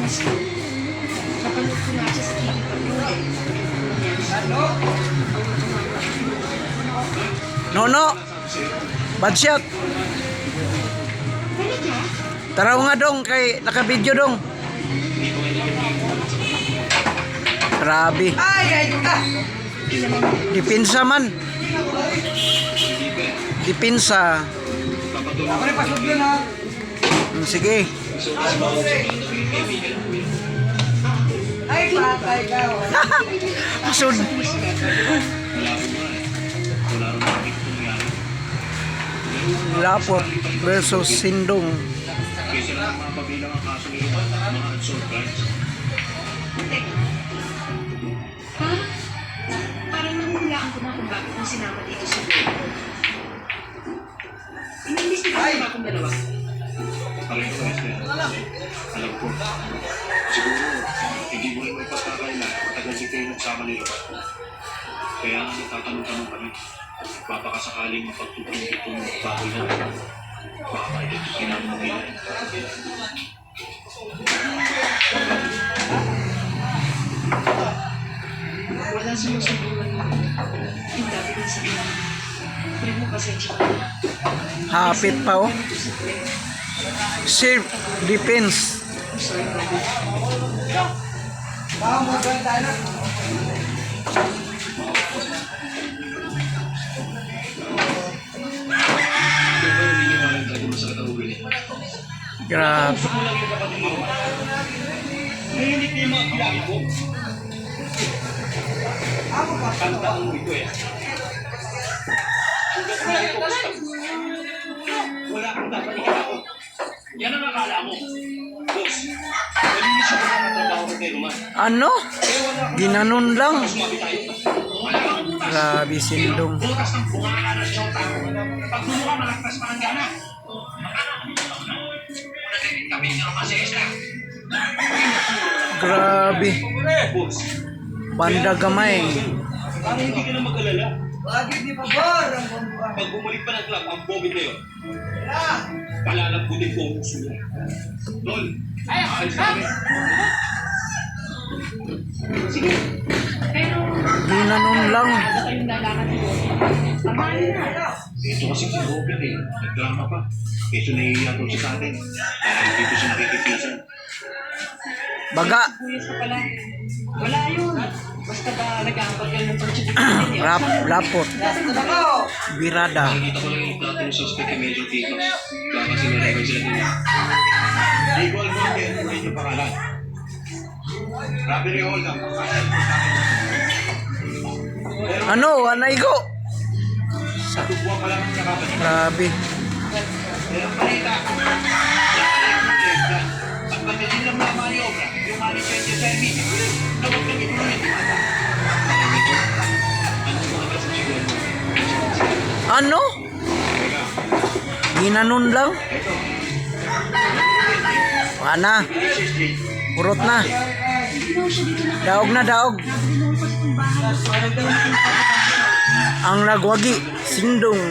mas napanood ko nga siya sa TV pag No. Bad shot. Tara nga dong kay naka-video dong. Grabe. Dipinsa man. Dipinsa. Sige. Ay, patay ka. Pasod. Lapot versus Sindong. Kaysa lang mapabilang ang kaso ng mga unsolved crimes. Parang nahuhulaan ko na kung bakit mo sinama dito sa buhay. Inimbestigahan ba akong dalawa? Alam ko kayo, alam ko. Siguro, hindi mo rin may pagkakaila. Matagal din kayo nagsama ni Robat. Kaya nga nagtatanong-tanong kami. Papakasakaling mapagtutunan itong baboy na. Baka maidentikin ang mga ilan. Wala sinusunduan mo. Yung dati din sa akin. Pero mo pasensya ka. Hapit pa oh. Self defense. I'm sorry, brother. Kung ba naniniwalang tayo masakit ang ugali? Grabe. Gusto mo lang yung kapatid mo. Nahimik niya yung mga kilaki ko. Kanta ang ito eh. Hanggang sa ito, wala akong dapat ikakako. Yan ang akala mo. Boss, nalinis siya ko ng trabaho ko kay Roman. Ano? Ginanon lang. Sumabi tayo. Wala kang butas. Grabe Sindong. Butas ng bunganga ng siyota. Pag bumuka, malagpas pa ng gana. Nagiging kami ng mga sesa. Grabe. Boss, Banda gamay. para hindi ka na mag-alala. Lagi di pa bar ang bumbuka. Pag bumalik pa ng club, ang COVID na yun, palalamputin ko ang puso niya. Tol, aalis na kami. Sige. Pero, Ginanon lang. ano kayong lalakad dito? Tamahan na. Ito kasi si Robert eh, nagdrama pa. Ito nahihiya daw siya sa atin. Dahil dito siya nakikipisan. Baga. Buyas ka pala. Wala yun. Basta ba nag-aambag ka ng pagsubukin? Lapot. Birada. Nakikita ko lang yung plato ng suspect kay Major Titos. Kaya kasi nirecord sila nila. Equal Monday, ano yung pangalan? Robbery hold up. Ano? Anay ko? Sa tubuan pa lang ang nakapatid. Grabe. Pero ang balita, at pagdating lang na maniobra, yung manager niya sa meeting, na huwag nang ituloy yung mata. Ano mga kasi siguro? Ano? Ginanon lang. Ito, Ana. SSJ. Purot na. Daog na daog. Ang nagwagi. Sindong.